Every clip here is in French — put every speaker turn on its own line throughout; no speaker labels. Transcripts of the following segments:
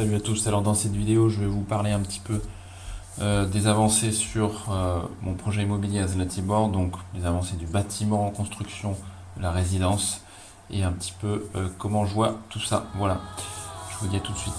Salut à tous, alors dans cette vidéo je vais vous parler un petit peu des avancées sur mon projet immobilier à Zlatibor, donc les avancées du bâtiment en construction, de la résidence et un petit peu comment je vois tout ça. Voilà, je vous dis à tout de suite.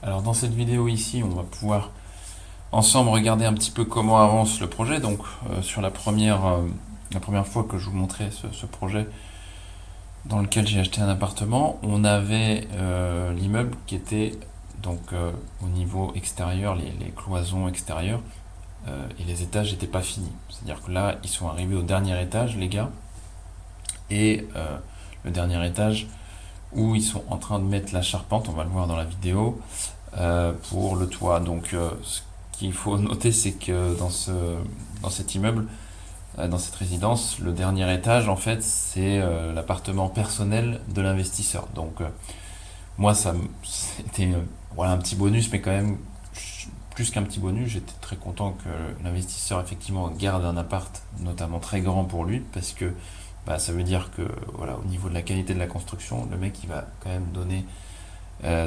Alors dans cette vidéo ici, on va pouvoir ensemble regarder un petit peu comment avance le projet. Donc sur la première fois que je vous montrais ce projet dans lequel j'ai acheté un appartement, on avait l'immeuble qui était donc au niveau extérieur, les cloisons extérieures, et les étages n'étaient pas finis. C'est-à-dire que là, ils sont arrivés au dernier étage, les gars, et le dernier étage où ils sont en train de mettre la charpente, on va le voir dans la vidéo, pour le toit. Donc ce qu'il faut noter, c'est que dans cet immeuble, dans cette résidence, le dernier étage, en fait, c'est l'appartement personnel de l'investisseur. Donc moi, c'était voilà, un petit bonus, mais quand même, plus qu'un petit bonus, j'étais très content que l'investisseur, effectivement, garde un appart, notamment très grand pour lui, parce que bah, ça veut dire que, voilà, au niveau de la qualité de la construction, le mec, il va quand même donner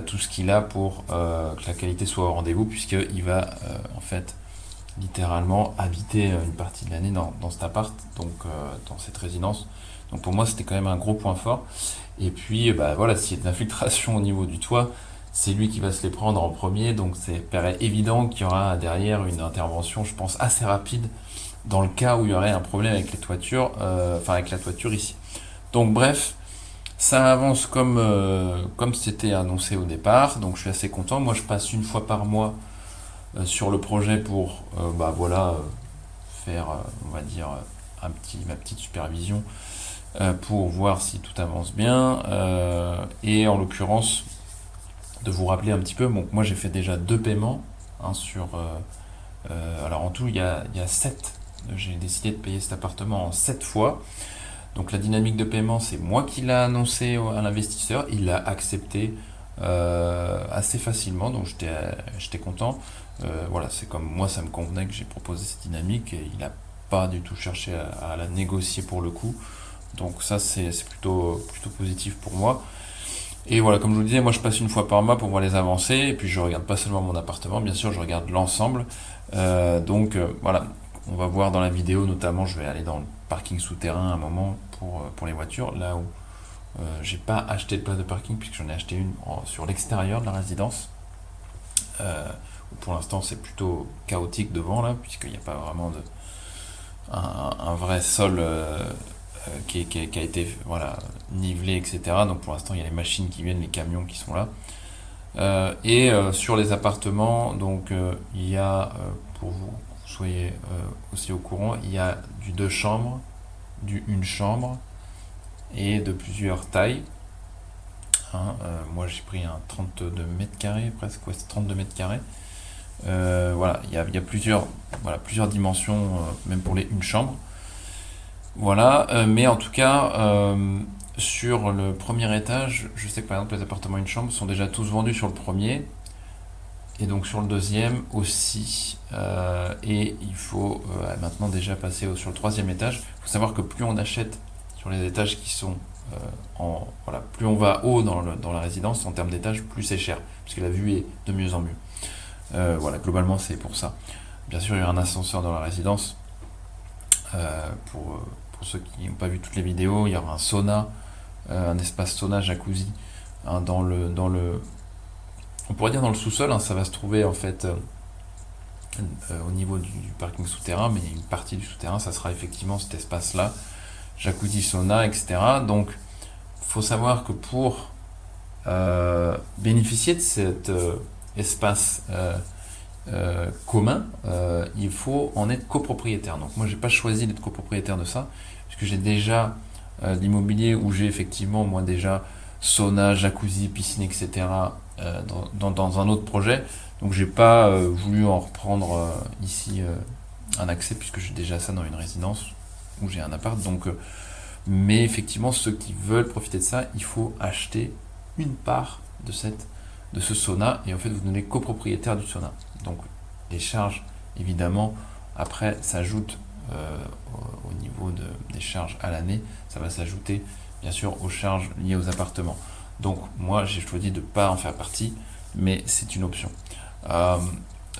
tout ce qu'il a pour que la qualité soit au rendez-vous, puisqu'il va, en fait, littéralement habiter une partie de l'année dans cet appart, donc dans cette résidence. Donc pour moi, c'était quand même un gros point fort. Et puis, bah voilà, s'il y a de l'infiltration au niveau du toit, c'est lui qui va se les prendre en premier. Donc c'est paraît évident qu'il y aura derrière une intervention, je pense, assez rapide dans le cas où il y aurait un problème avec les toitures, enfin avec la toiture ici. Donc bref, ça avance comme c'était annoncé au départ. Donc je suis assez content. Moi, je passe une fois par mois sur le projet pour bah voilà faire on va dire ma petite supervision pour voir si tout avance bien et en l'occurrence de vous rappeler un petit peu. Donc moi j'ai fait déjà 2 paiements hein, sur alors en tout il y a 7. J'ai décidé de payer cet appartement en 7 fois. Donc la dynamique de paiement, c'est moi qui l'a annoncé à l'investisseur, il l'a accepté assez facilement, donc j'étais content. Voilà, c'est comme moi, ça me convenait que j'ai proposé cette dynamique et il n'a pas du tout cherché à la négocier pour le coup. Donc ça, c'est plutôt positif pour moi. Et voilà, comme je vous le disais, moi je passe une fois par mois pour voir les avancées, et puis je regarde pas seulement mon appartement, bien sûr, je regarde l'ensemble. Donc voilà, on va voir dans la vidéo, notamment, je vais aller dans le parking souterrain à un moment pour les voitures, là où j'ai pas acheté de place de parking, puisque j'en ai acheté une sur l'extérieur de la résidence. Où pour l'instant c'est plutôt chaotique devant là, puisqu'il n'y a pas vraiment un vrai sol qui a été voilà, nivelé, etc. Donc pour l'instant il y a les machines qui viennent, les camions qui sont là. Sur les appartements, donc il y a, pour vous soyez aussi au courant, il y a du 2 chambres, du 1 chambre et de plusieurs tailles. Hein, moi j'ai pris un 32 mètres carrés, presque, ouais, c'est 32 mètres carrés. Voilà, il y a plusieurs dimensions, même pour les 1 chambre. Voilà, mais en tout cas, sur le premier étage, je sais que par exemple les appartements 1 chambre sont déjà tous vendus sur le premier, et donc sur le deuxième aussi. Et il faut maintenant déjà passer sur le troisième étage. Il faut savoir que plus on achète sur les étages qui sont voilà, plus on va haut dans la résidence en termes d'étage, plus c'est cher, puisque la vue est de mieux en mieux. Voilà, globalement c'est pour ça. Bien sûr, il y a un ascenseur dans la résidence. Pour ceux qui n'ont pas vu toutes les vidéos, il y aura un sauna, un espace sauna jacuzzi hein, on pourrait dire dans le sous-sol. Hein, ça va se trouver en fait au niveau du parking souterrain, mais une partie du souterrain, ça sera effectivement cet espace-là, jacuzzi, sauna, etc. Donc, faut savoir que pour bénéficier de cet espace commun, il faut en être copropriétaire. Donc moi j'ai pas choisi d'être copropriétaire de ça, puisque j'ai déjà l'immobilier où j'ai effectivement moi déjà sauna, jacuzzi, piscine, etc. dans un autre projet. Donc j'ai pas voulu en reprendre ici un accès puisque j'ai déjà ça dans une résidence où j'ai un appart. Donc, mais effectivement, ceux qui veulent profiter de ça, il faut acheter une part de ce sauna et en fait vous devenez copropriétaire du sauna. Donc les charges évidemment après s'ajoutent au niveau des charges à l'année, ça va s'ajouter bien sûr aux charges liées aux appartements. Donc moi j'ai choisi de ne pas en faire partie, mais c'est une option. Euh,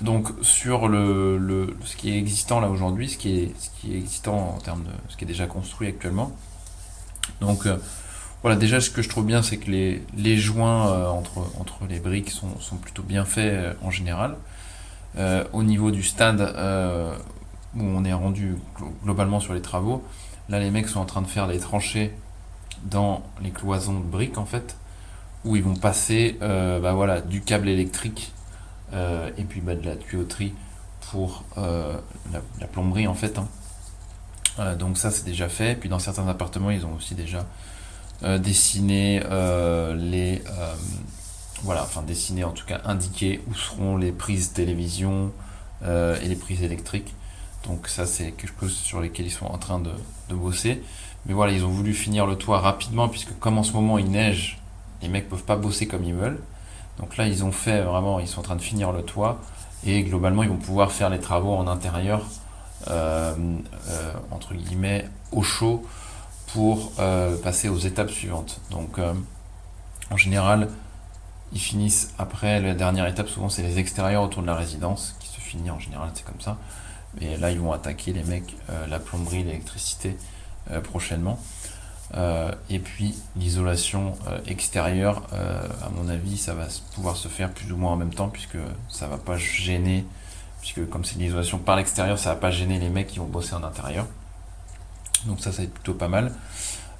donc sur ce qui est existant là aujourd'hui, ce qui est existant en termes de ce qui est déjà construit actuellement. Donc voilà, déjà ce que je trouve bien, c'est que les joints entre les briques sont plutôt bien faits en général. Au niveau du stade où on est rendu globalement sur les travaux, là les mecs sont en train de faire des tranchées dans les cloisons de briques en fait, où ils vont passer voilà, du câble électrique et puis de la tuyauterie pour la plomberie en fait. Hein. Donc ça c'est déjà fait. Puis dans certains appartements ils ont aussi déjà dessiné voilà, enfin dessiné en tout cas indiqué où seront les prises télévision et les prises électriques. Donc ça c'est quelque chose sur lesquels ils sont en train de bosser. Mais voilà, ils ont voulu finir le toit rapidement puisque comme en ce moment il neige, les mecs peuvent pas bosser comme ils veulent. Donc là ils ont fait vraiment, ils sont en train de finir le toit et globalement ils vont pouvoir faire les travaux en intérieur entre guillemets au chaud pour passer aux étapes suivantes. Donc en général ils finissent après la dernière étape, souvent c'est les extérieurs autour de la résidence qui se finit en général, c'est comme ça. Et là ils vont attaquer les mecs la plomberie, l'électricité prochainement. Et puis l'isolation extérieure, à mon avis, ça va pouvoir se faire plus ou moins en même temps puisque ça va pas gêner, puisque comme c'est l'isolation par l'extérieur, ça va pas gêner les mecs qui vont bosser en intérieur. Donc ça va être plutôt pas mal.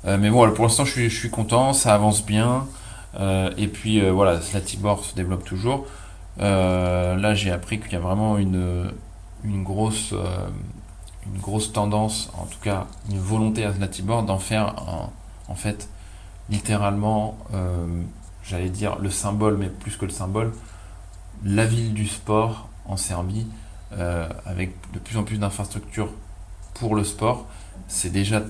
Mais bon, voilà, pour l'instant, je suis content, ça avance bien. Et puis voilà, Slatibor se développe toujours. Là, j'ai appris qu'il y a vraiment une grosse tendance, en tout cas une volonté à Zlatibor d'en faire en fait littéralement, j'allais dire le symbole, mais plus que le symbole, la ville du sport en Serbie, avec de plus en plus d'infrastructures pour le sport. C'est déjà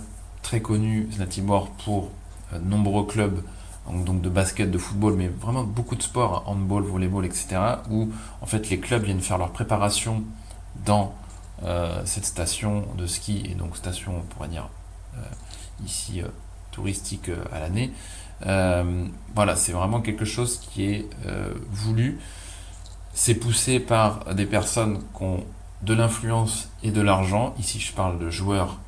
très connu Zlatibor pour de nombreux clubs donc de basket, de football, mais vraiment beaucoup de sports, hein, handball, volleyball, etc. Où en fait les clubs viennent faire leur préparation dans cette station de ski, et donc station, on pourrait dire ici touristique à l'année. Voilà, c'est vraiment quelque chose qui est voulu. C'est poussé par des personnes qui ont de l'influence et de l'argent. Ici, je parle de joueurs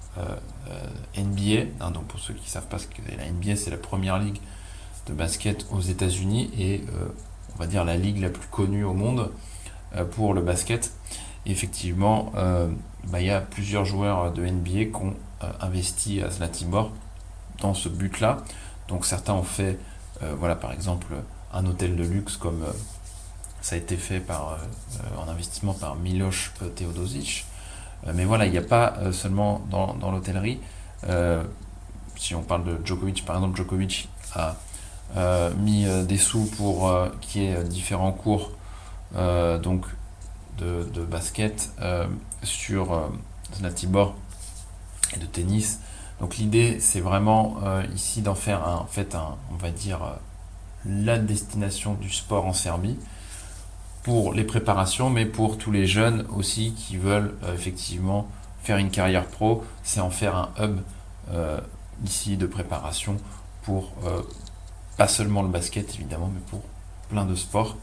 NBA. Hein, donc pour ceux qui ne savent pas ce que la NBA, c'est la première ligue de basket aux États-Unis et on va dire la ligue la plus connue au monde pour le basket. Et effectivement, y a plusieurs joueurs de NBA qui ont investi à Zlatibor dans ce but-là. Donc certains ont fait, voilà, par exemple, un hôtel de luxe comme ça a été fait en investissement par Miloš Teodosic. Mais voilà, il n'y a pas seulement dans l'hôtellerie. Si on parle de Djokovic, par exemple, Djokovic a mis des sous pour qu'il y ait différents cours donc de basket sur Zlatibor et de tennis. Donc l'idée c'est vraiment ici d'en faire on va dire la destination du sport en Serbie pour les préparations, mais pour tous les jeunes aussi qui veulent effectivement faire une carrière pro, c'est en faire un hub ici de préparation pour pas seulement le basket évidemment, mais pour plein de sports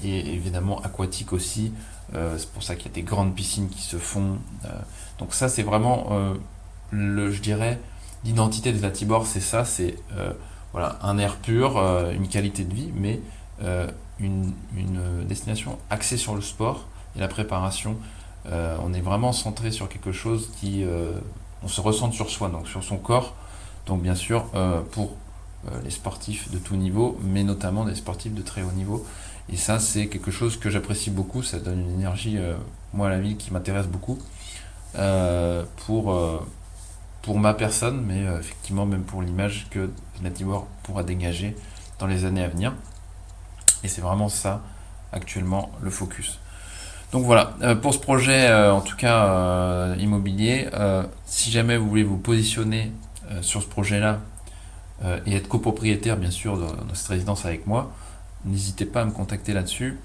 et évidemment aquatique aussi. C'est pour ça qu'il y a des grandes piscines qui se font. Donc ça c'est vraiment je dirais l'identité de Zlatibor, c'est ça, c'est voilà, un air pur, une qualité de vie, mais une destination axée sur le sport et la préparation. On est vraiment centré sur quelque chose qui on se ressent sur soi, donc sur son corps. Donc bien sûr pour les sportifs de tout niveau, mais notamment des sportifs de très haut niveau. Et ça, c'est quelque chose que j'apprécie beaucoup. Ça donne une énergie, moi, à la ville qui m'intéresse beaucoup pour ma personne, mais effectivement même pour l'image que Zlatibor pourra dégager dans les années à venir. Et c'est vraiment ça actuellement le focus. Donc voilà, pour ce projet, en tout cas immobilier, si jamais vous voulez vous positionner sur ce projet-là et être copropriétaire bien sûr de cette résidence avec moi, n'hésitez pas à me contacter là-dessus.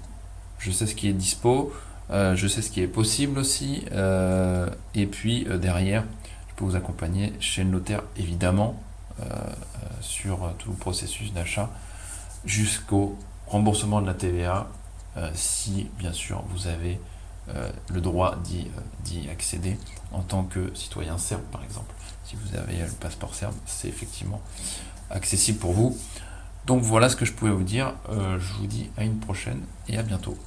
Je sais ce qui est dispo, je sais ce qui est possible aussi, et puis derrière, je peux vous accompagner chez le notaire évidemment sur tout le processus d'achat jusqu'au remboursement de la TVA, si bien sûr vous avez le droit d'y accéder en tant que citoyen serbe par exemple. Si vous avez le passeport serbe, c'est effectivement accessible pour vous. Donc voilà ce que je pouvais vous dire. Je vous dis à une prochaine et à bientôt.